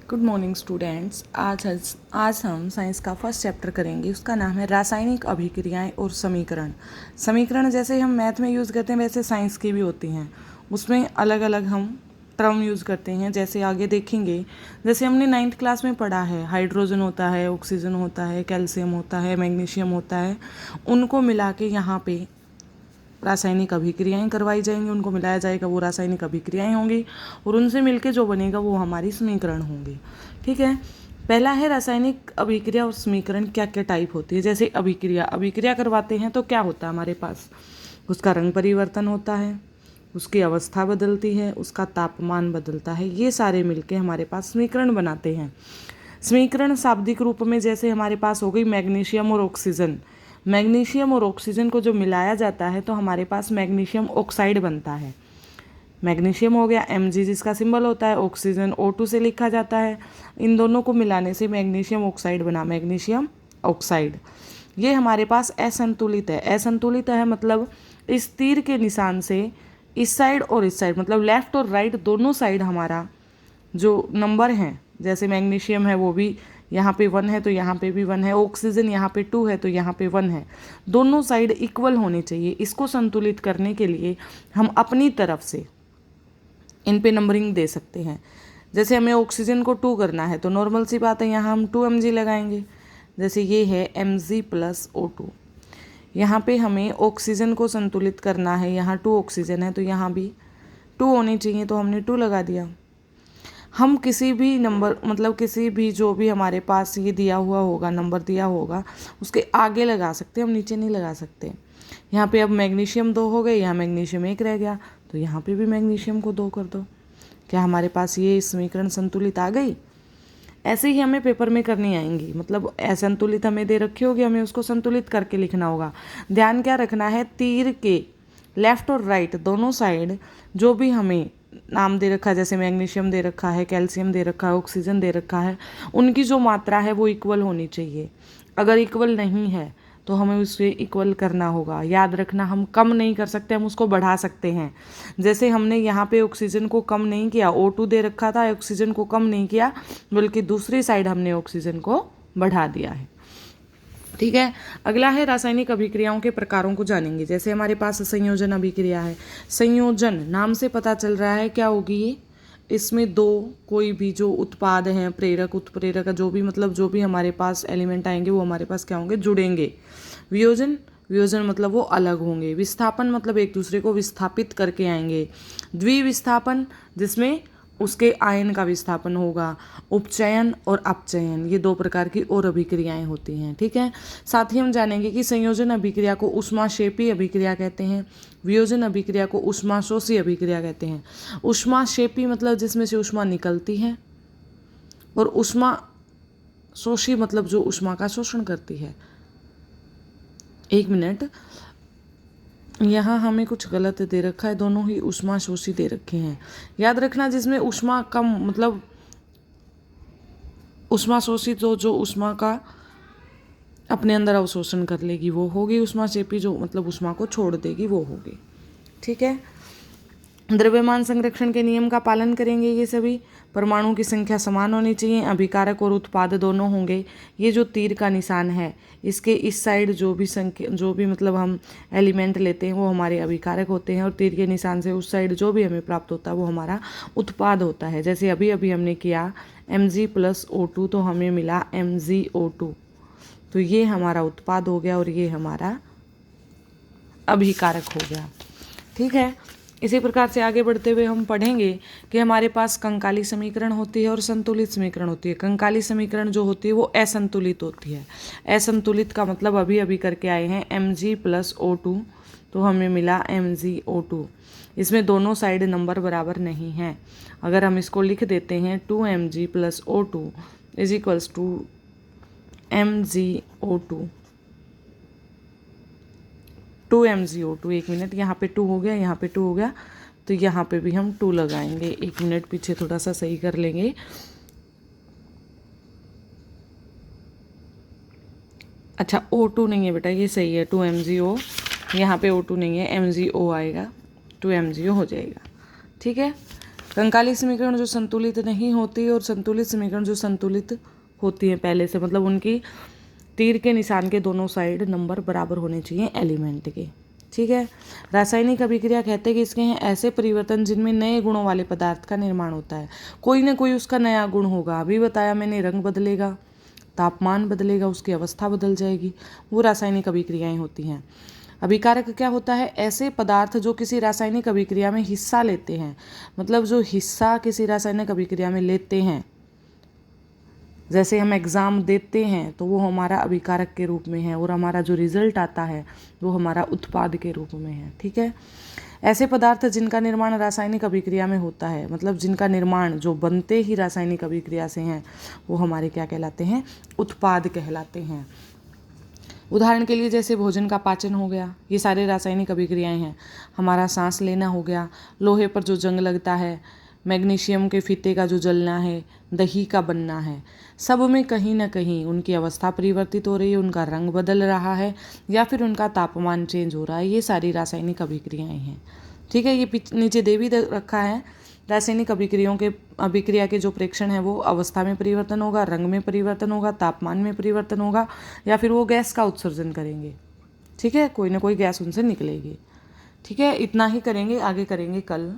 Good morning students. आज हम science का फर्स्ट चैप्टर करेंगे। उसका नाम है रासायनिक अभिक्रियाएं और समीकरण। समीकरण जैसे हम मैथ में यूज़ करते हैं वैसे साइंस की भी होती हैं। उसमें अलग अलग हम टर्म यूज़ करते हैं, जैसे आगे देखेंगे। जैसे हमने 9th क्लास में पढ़ा है, हाइड्रोजन होता है, ऑक्सीजन होता है, कैल्शियम होता है, मैग्नीशियम होता है। उनको मिला के यहाँ पे रासायनिक अभिक्रियाएं करवाई जाएंगी, उनको मिलाया जाएगा, वो रासायनिक अभिक्रियाएं होंगी और उनसे मिलके जो बनेगा वो हमारी समीकरण होंगे। ठीक है। पहला है रासायनिक अभिक्रिया और समीकरण क्या क्या टाइप होती है। जैसे अभिक्रिया करवाते हैं तो क्या होता है हमारे पास, उसका रंग परिवर्तन होता है, उसकी अवस्था बदलती है, उसका तापमान बदलता है, ये सारे मिलके हमारे पास समीकरण बनाते हैं। समीकरण शाब्दिक रूप में जैसे हमारे पास हो गई मैग्नीशियम और ऑक्सीजन। मैग्नीशियम और ऑक्सीजन को जो मिलाया जाता है तो हमारे पास मैग्नीशियम ऑक्साइड बनता है। मैग्नीशियम हो गया Mg जिसका सिंबल होता है, ऑक्सीजन O2 से लिखा जाता है। इन दोनों को मिलाने से मैग्नीशियम ऑक्साइड बना, मैग्नीशियम ऑक्साइड। ये हमारे पास असंतुलित है। असंतुलित है मतलब इस तीर के निशान से इस साइड और इस साइड, मतलब लेफ्ट और राइट दोनों साइड हमारा जो नंबर हैं, जैसे मैग्नीशियम है वो भी यहाँ पे 1 है तो यहाँ पे भी 1 है, ऑक्सीजन यहाँ पे 2 है तो यहाँ पे 1 है, दोनों साइड इक्वल होनी चाहिए। इसको संतुलित करने के लिए हम अपनी तरफ से इन पे नंबरिंग दे सकते हैं। जैसे हमें ऑक्सीजन को 2 करना है तो नॉर्मल सी बात है, यहाँ हम 2 mg लगाएंगे। जैसे ये है Mg + O2। यहाँ पे हमें ऑक्सीजन को संतुलित करना है, यहाँ 2 ऑक्सीजन है तो यहाँ भी 2 होनी चाहिए तो हमने 2 लगा दिया। हम किसी भी नंबर, मतलब किसी भी जो भी हमारे पास ये दिया हुआ होगा, नंबर दिया होगा, उसके आगे लगा सकते हैं, हम नीचे नहीं लगा सकते। यहाँ पे अब मैग्नीशियम 2 हो गए, यहाँ मैग्नीशियम 1 रह गया तो यहाँ पे भी मैग्नीशियम को 2 कर दो। क्या हमारे पास ये समीकरण संतुलित आ गई? ऐसे ही हमें पेपर में करनी आएंगी, मतलब असंतुलित हमें दे रखी होगी, हमें उसको संतुलित करके लिखना होगा। ध्यान क्या रखना है, तीर के लेफ्ट और राइट दोनों साइड जो भी हमें नाम दे रखा है, जैसे मैग्नीशियम दे रखा है, कैल्शियम दे रखा है, ऑक्सीजन दे रखा है, उनकी जो मात्रा है वो इक्वल होनी चाहिए। अगर इक्वल नहीं है तो हमें उसे इक्वल करना होगा। याद रखना, हम कम नहीं कर सकते, हम उसको बढ़ा सकते हैं। जैसे हमने यहाँ पे ऑक्सीजन को कम नहीं किया, O2 दे रखा था, ऑक्सीजन को कम नहीं किया, बल्कि दूसरी साइड हमने ऑक्सीजन को बढ़ा दिया है। ठीक है। अगला है रासायनिक अभिक्रियाओं के प्रकारों को जानेंगे। जैसे हमारे पास संयोजन अभिक्रिया है। संयोजन नाम से पता चल रहा है क्या होगी ये, इसमें दो कोई भी जो उत्पाद हैं, प्रेरक उत्प्रेरक, जो भी मतलब जो भी हमारे पास एलिमेंट आएंगे वो हमारे पास क्या होंगे, जुड़ेंगे। वियोजन, वियोजन मतलब वो अलग होंगे। विस्थापन मतलब एक दूसरे को विस्थापित करके आएंगे। द्विविस्थापन जिसमें उसके आयन का विस्थापन होगा। उपचयन और अपचयन, ये 2 प्रकार की और अभिक्रियाएं होती हैं। ठीक है। साथ ही हम जानेंगे कि संयोजन अभिक्रिया को ऊष्माक्षेपी अभिक्रिया कहते हैं, वियोजन अभिक्रिया को ऊष्माशोषी अभिक्रिया कहते हैं। ऊष्माक्षेपी मतलब जिसमें से ऊष्मा निकलती है, और ऊष्माशोषी मतलब जो ऊष्मा का शोषण करती है। 1 मिनट, यहाँ हमें कुछ गलत दे रखा है, दोनों ही ऊष्माशोषी दे रखे हैं। याद रखना, जिसमें ऊष्मा कम, मतलब ऊष्माशोषी तो जो ऊष्मा का अपने अंदर अवशोषण कर लेगी वो होगी। ऊष्माक्षेपी जो मतलब ऊष्मा को छोड़ देगी वो होगी। ठीक है। द्रव्यमान संरक्षण के नियम का पालन करेंगे ये सभी। परमाणु की संख्या समान होनी चाहिए, अभिकारक और उत्पाद दोनों होंगे। ये जो तीर का निशान है, इसके इस साइड जो भी मतलब हम एलिमेंट लेते हैं वो हमारे अभिकारक होते हैं, और तीर के निशान से उस साइड जो भी हमें प्राप्त होता है वो हमारा उत्पाद होता है। जैसे अभी अभी हमने किया Mg + O2 तो हमें मिला MgO2, तो ये हमारा उत्पाद हो गया और ये हमारा अभिकारक हो गया। ठीक है। इसी प्रकार से आगे बढ़ते हुए हम पढ़ेंगे कि हमारे पास कंकाली समीकरण होती है और संतुलित समीकरण होती है। कंकाली समीकरण जो होती है वो असंतुलित होती है। असंतुलित का मतलब अभी अभी करके आए हैं Mg + O2, तो हमें मिला MgO2। इसमें दोनों साइड नंबर बराबर नहीं हैं। अगर हम इसको लिख देते हैं 2Mg + O2 = MgO2, 2MgO2। 1 minute, यहाँ पे 2 हो गया, यहाँ पे 2 हो गया, तो यहाँ पे भी हम 2 लगाएंगे। 1 मिनट पीछे थोड़ा सा सही कर लेंगे। अच्छा, O2 नहीं है बेटा, ये सही है 2MgO, यहाँ पे O2 नहीं है, MgO आएगा, 2MgO हो जाएगा। ठीक है। कंकाली समीकरण जो संतुलित नहीं होती और संतुलित समीकरण जो संतुलित होती है पहले से, मतलब उनकी तीर के निशान के दोनों साइड नंबर बराबर होने चाहिए एलिमेंट के। ठीक है। रासायनिक अभिक्रिया कहते हैं कि इसके हैं ऐसे परिवर्तन जिनमें नए गुणों वाले पदार्थ का निर्माण होता है। कोई ना कोई उसका नया गुण होगा। अभी बताया मैंने, रंग बदलेगा, तापमान बदलेगा, उसकी अवस्था बदल जाएगी, वो रासायनिक अभिक्रियाएं होती हैं। अभिकारक क्या होता है? ऐसे पदार्थ जो किसी रासायनिक अभिक्रिया में हिस्सा लेते हैं, मतलब जो हिस्सा किसी रासायनिक अभिक्रिया में लेते हैं, जैसे हम एग्ज़ाम देते हैं तो वो हमारा अभिकारक के रूप में है और हमारा जो रिजल्ट आता है वो हमारा उत्पाद के रूप में है। ठीक है। ऐसे पदार्थ जिनका निर्माण रासायनिक अभिक्रिया में होता है, मतलब जिनका निर्माण जो बनते ही रासायनिक अभिक्रिया से हैं, वो हमारे क्या कहलाते हैं? उत्पाद कहलाते हैं। उदाहरण के लिए जैसे भोजन का पाचन हो गया, ये सारे रासायनिक अभिक्रियाएं हैं। हमारा सांस लेना हो गया, लोहे पर जो जंग लगता है, मैग्नीशियम के फीते का जो जलना है, दही का बनना है, सब में कहीं ना कहीं उनकी अवस्था परिवर्तित हो रही है, उनका रंग बदल रहा है या फिर उनका तापमान चेंज हो रहा है। ये सारी रासायनिक अभिक्रियाएं हैं। ठीक है। ये नीचे दे भी रखा है। रासायनिक अभिक्रिया के जो प्रेक्षण है वो अवस्था में परिवर्तन होगा, रंग में परिवर्तन होगा, तापमान में परिवर्तन होगा, या फिर वो गैस का उत्सर्जन करेंगे। ठीक है। कोई ना कोई गैस उनसे निकलेगी। ठीक है। इतना ही करेंगे, आगे करेंगे कल।